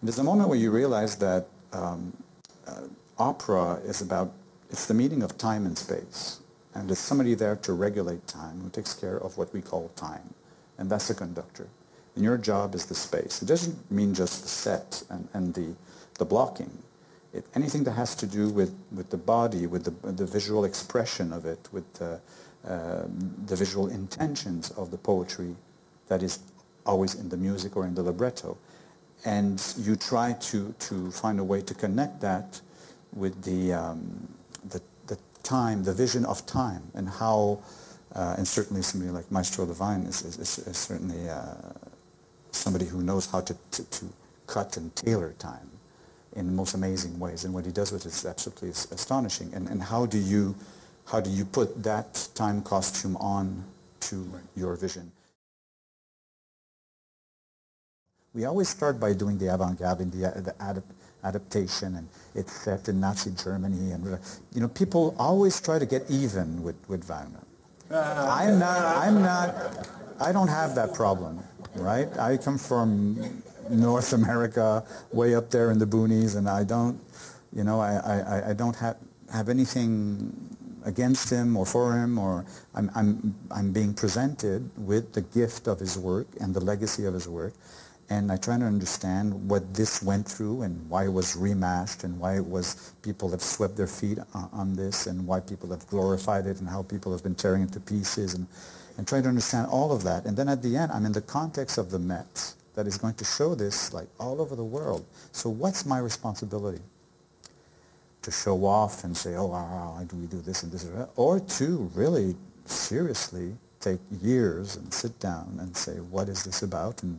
And there's a moment where you realize that opera is about, it's the meeting of time and space. And there's somebody there to regulate time, who takes care of what we call time. And that's the conductor. And your job is the space. It doesn't mean just the set and the blocking. Anything that has to do with the body, with the visual expression of it, with the visual intentions of the poetry that is always in the music or in the libretto. And you try to find a way to connect that with the time, the vision of time, and how, and certainly somebody like Maestro Divine is certainly somebody who knows how to cut and tailor time in the most amazing ways, and what he does with it is absolutely astonishing. And how do you put that time costume on to your vision? We always start by doing the avant-garde and the adaptation, and it's set in Nazi Germany, and people always try to get even with Wagner. I don't have that problem, right? I come from North America, way up there in the boonies, and I don't have anything against him or for him, or I'm being presented with the gift of his work and the legacy of his work. And I try to understand what this went through and why it was remashed and why it was people have swept their feet on this and why people have glorified it and how people have been tearing it to pieces and trying to understand all of that. And then at the end, I'm in the context of the Met that is going to show this like all over the world. So what's my responsibility? To show off and say, oh, wow, we do this and this, or to really seriously take years and sit down and say, what is this about? And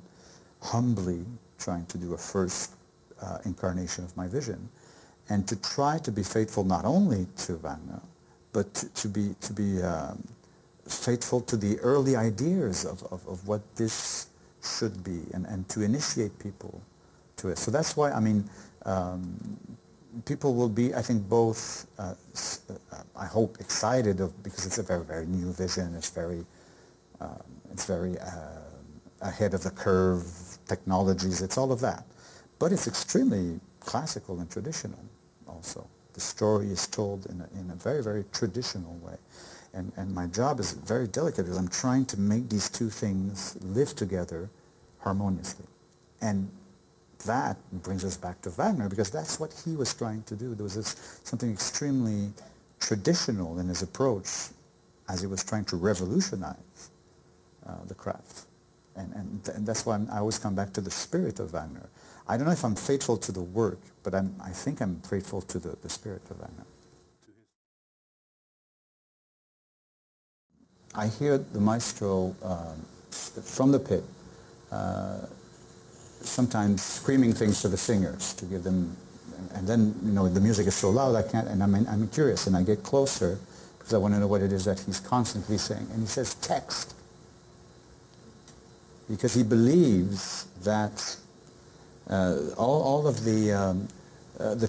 humbly trying to do a first incarnation of my vision, and to try to be faithful not only to Wagner, but to be faithful to the early ideas of what this should be, and to initiate people to it. So that's why, I mean, people will be, I think, both, I hope, excited because it's a very, very new vision. It's very ahead of the curve, technologies, it's all of that. But it's extremely classical and traditional also. The story is told in a very, very traditional way. And my job is very delicate because I'm trying to make these two things live together harmoniously. And that brings us back to Wagner, because that's what he was trying to do. There was something extremely traditional in his approach as he was trying to revolutionize the craft. And that's why I always come back to the spirit of Wagner. I don't know if I'm faithful to the work, but I think I'm faithful to the spirit of Wagner. I hear the maestro from the pit, sometimes screaming things to the singers to give them, and then the music is so loud I can't, and I'm curious, and I get closer because I want to know what it is that he's constantly saying, and he says text. Because he believes that all of the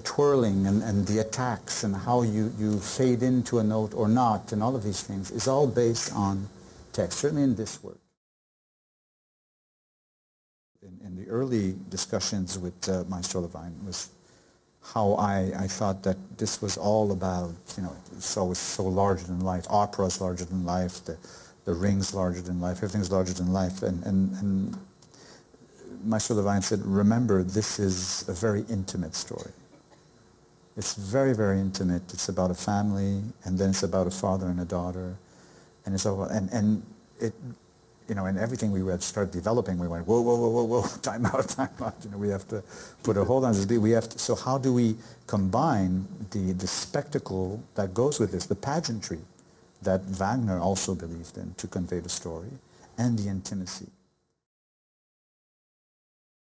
twirling and the attacks and how you fade into a note or not and all of these things is all based on text, certainly in this work. In the early discussions with Maestro Levine was how I thought that this was all about, it's always so larger than life, opera is larger than life, the ring's larger than life, everything's larger than life. And Maestro Levine said, remember, this is a very intimate story. It's very, very intimate. It's about a family, and then it's about a father and a daughter. And it's all, and it, and everything we would start developing, we went, whoa, whoa, whoa, whoa, whoa, time out. We have to put a hold on this. So how do we combine the spectacle that goes with this, the pageantry that Wagner also believed in to convey the story, and the intimacy?